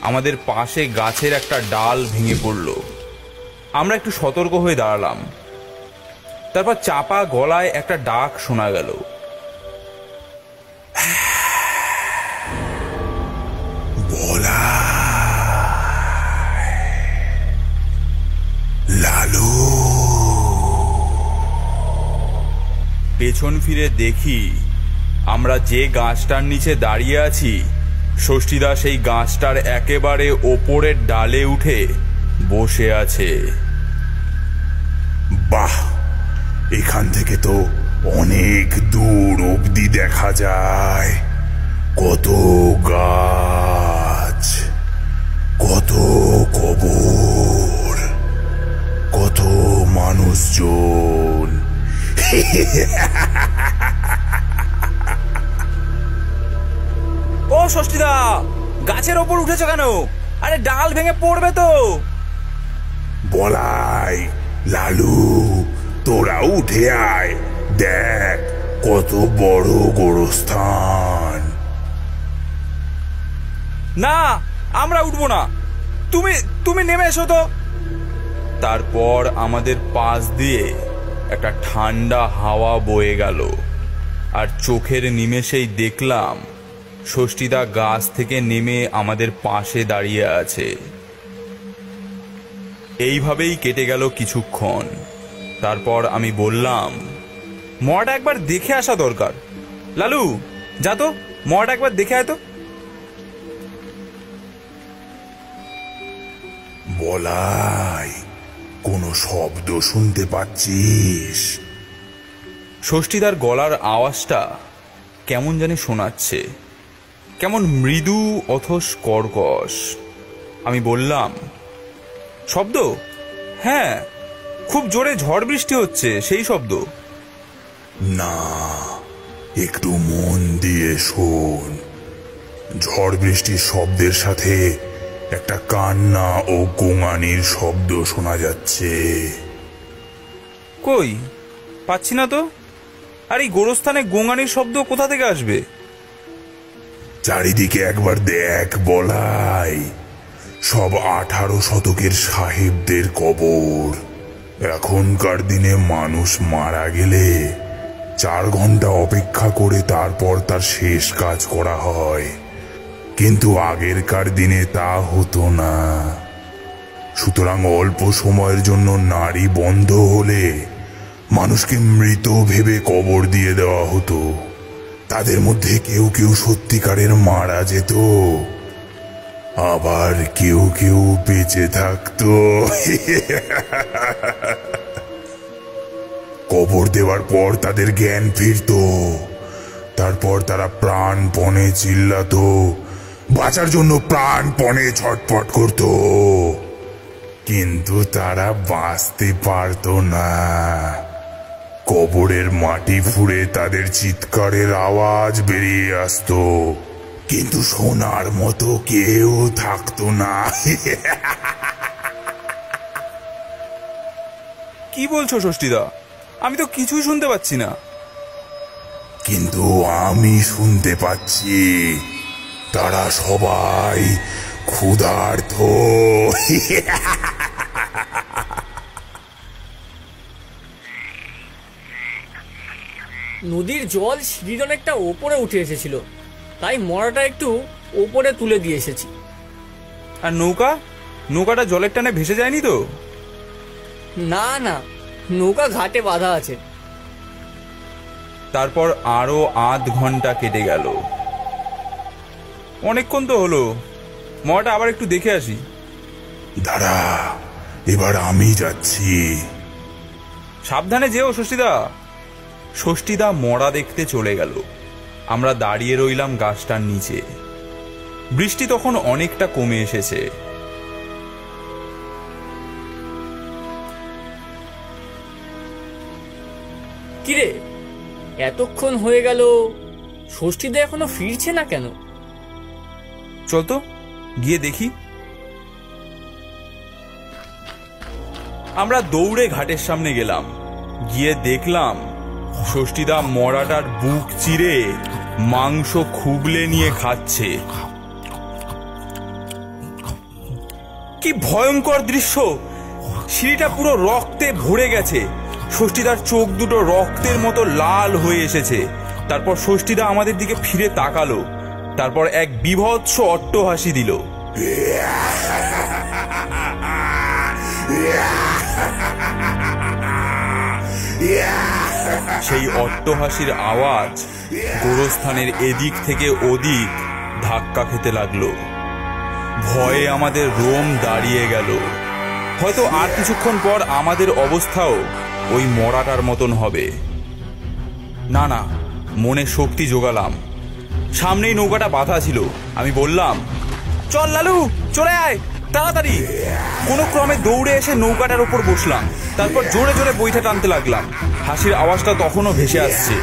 আমাদের পাশে গাছের একটা ডাল ভেঙে পড়ল। আমরা একটু সতর্ক হয়ে দাঁড়ালাম। তারপর চাপা গলায় একটা ডাক শোনা গেল। লালু। পেছন ফিরে দেখি আমরা যে গাছটার নিচে দাঁড়িয়ে আছি, ষষ্ঠীদা সেই গাছটার একেবারে ওপরের ডালে উঠে বসে আছে। বাহ, এখান থেকে তো অনেক দূর অবধি দেখা যায়। কত গাছ, কত কবর, কত মানুষজন। ও ষষ্ঠীদা, গাছের ওপর উঠেছ কেন? আরে ডাল ভেঙে পড়বে তো। বলাই, লালু, তোরা উঠে আয়, দেখ কত বড় গোরস্থান। না, আমরা উঠবো না, তুমি তুমি নেমে এসো তো। তারপর আমাদের পাশ দিয়ে একটা ঠান্ডা হাওয়া বয়ে গেল, আর চোখের নিমেষেই দেখলাম ষষ্ঠীদা গাছ থেকে নেমে আমাদের পাশে দাঁড়িয়ে আছে। এইভাবেই কেটে গেল কিছুক্ষণ। তারপর আমি বললাম, মরাটা একবার দেখে আসা দরকার। লালু, যা তো, মরাটা একবার দেখে আয় তো। বলাই, কোনো শব্দ শুনতে পাচ্ছিস? ষষ্ঠীদার গলার আওয়াজটা কেমন জানি শোনাচ্ছে, কেমন মৃদু অথচ কর্কশ। আমি বললাম, শব্দ? হ্যাঁ, খুব জোরে ঝড় বৃষ্টি হচ্ছে, সেই শব্দ। না, একটু মন দিয়ে শোন। ঝড় বৃষ্টির শব্দের সাথে একটা কান্না ও গোঙানির শব্দ শোনা যাচ্ছে। কই, পাচ্ছি না তো। আর এই গোরস্থানে গোঙানির শব্দ কোথা থেকে আসবে? চারিদিকে একবার দেখ বলাই, সব 18 শতকের সাহেবদের কবর। এখনকার দিনে মানুষ মারা গেলে 4 ঘন্টা অপেক্ষা করে তারপর তার শেষ কাজ করা হয়, কিন্তু আগেরকার দিনে তা হতো না। সুতরাং অল্প সময়ের জন্য নাড়ি বন্ধ হলে মানুষকে মৃত ভেবে কবর দিয়ে দেওয়া হতো। তাদের মধ্যে কেউ কেউ সত্যিকারের মারা যেত, আবার কেউ কেউ বেঁচে থাকতো। কবর দেওয়ার পর তাদের জ্ঞান ফিরতো। তারপর তারা প্রাণপণে চিল্লাতো, বাঁচার জন্য প্রাণপণে ছটফট করত, কিন্তু তারা বাঁচতে পারতো না। কবরের মাটি ফুঁড়ে তাদের চিৎকারের আওয়াজ বেরিয়ে আসতো, কিন্তু শোনার মতো কেউ থাকতো না। কি বলছো ষষ্ঠীদা? আমি তো কিছুই শুনতে পাচ্ছি না। কিন্তু আমি শুনতে পাচ্ছি। তারা সবাই ক্ষুধার্ত। নদীর জল সিঁড়ির অনেকটা ওপরে উঠে এসেছিল, তাই মরাটা একটু ওপরে তুলে দিয়ে এসেছি। আর নৌকাটা জলের টানে ভেসে যায়নি তো? না না, নৌকা ঘাটে বাঁধা আছে। তারপর আরো আধ ঘন্টা কেটে গেল। অনেকক্ষণ তো হলো, মরাটা আবার একটু দেখে আসি। দাঁড়া, এবার আমি যাচ্ছি। সাবধানে যেও ষষ্ঠীদা। ষষ্ঠীদা মরা দেখতে চলে গেল। আমরা দাঁড়িয়ে রইলাম গাছটার নিচে। বৃষ্টি তখন অনেকটা কমে এসেছে। কিরে, এতক্ষণ হয়ে গেল, ষষ্ঠীদা এখনো ফিরছে না কেন? চল তো গিয়ে দেখি। আমরা দৌড়ে ঘাটের সামনে গেলাম। গিয়ে দেখলাম ষষ্ঠীদা মরাটার বুক চিরে মাংস খুবলে নিয়ে খাচ্ছে। কি ভয়ঙ্কর দৃশ্য! সিঁড়িটা পুরো রক্তে ভরে গেছে। ষষ্ঠীদার চোখ দুটো রক্তের মতো লাল হয়ে এসেছে। তারপর ষষ্ঠীদা আমাদের দিকে ফিরে তাকালো, তারপর এক বীভৎস অট্টহাসি দিল। সেই অট্টহাসির আওয়াজ গোরস্থানের এদিক থেকে ওদিক ধাক্কা খেতে লাগলো। ভয়ে আমাদের রোম দাঁড়িয়ে গেল। হয়তো আর কিছুক্ষণ পর আমাদের অবস্থাও ওই মরাটার মতন হবে। না না, মনে শক্তি জোগালাম। সামনেই নৌকাটা বাঁধা ছিল। আমি বললাম, চল লালু, চলে আয় তাড়াতাড়ি। কোনো ক্রমে দৌড়ে এসে নৌকাটার উপর বসলাম। তারপর জোরে জোরে বৈঠা টানতে লাগলাম। হাসির আওয়াজটা তখনও ভেসে আসছে।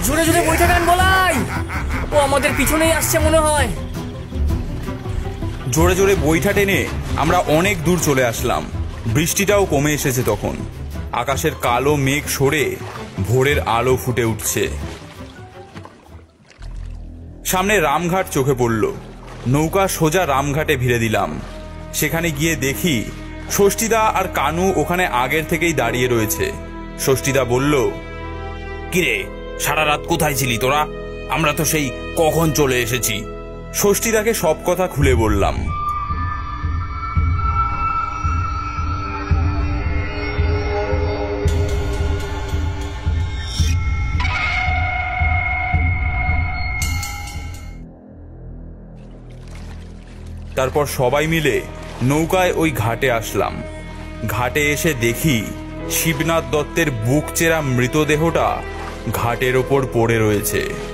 জোরে জোরে বৈঠা টান বলাই, ও আমাদের পিছনেই আসছে মনে হয়। জোরে জোরে বৈঠা টেনে আমরা অনেক দূর চলে আসলাম। বৃষ্টিটাও কমে এসেছে তখন। আকাশের কালো মেঘ সরে ভোরের আলো ফুটে উঠছে। সামনে রামঘাট চোখে পড়ল। নৌকা সোজা রামঘাটে ভিড়ে দিলাম। সেখানে গিয়ে দেখি ষষ্ঠীদা আর কানু ওখানে আগের থেকেই দাঁড়িয়ে রয়েছে। ষষ্ঠীদা বলল, কিরে, সারা রাত কোথায় ছিলি তোরা? আমরা তো সেই কখন চলে এসেছি। ষষ্ঠীদাকে সব কথা খুলে বললাম। তারপর সবাই মিলে নৌকায় ওই ঘাটে আসলাম। ঘাটে এসে দেখি শিবনাথ দত্তের বুক চেরা মৃতদেহটা ঘাটের ওপর পড়ে রয়েছে।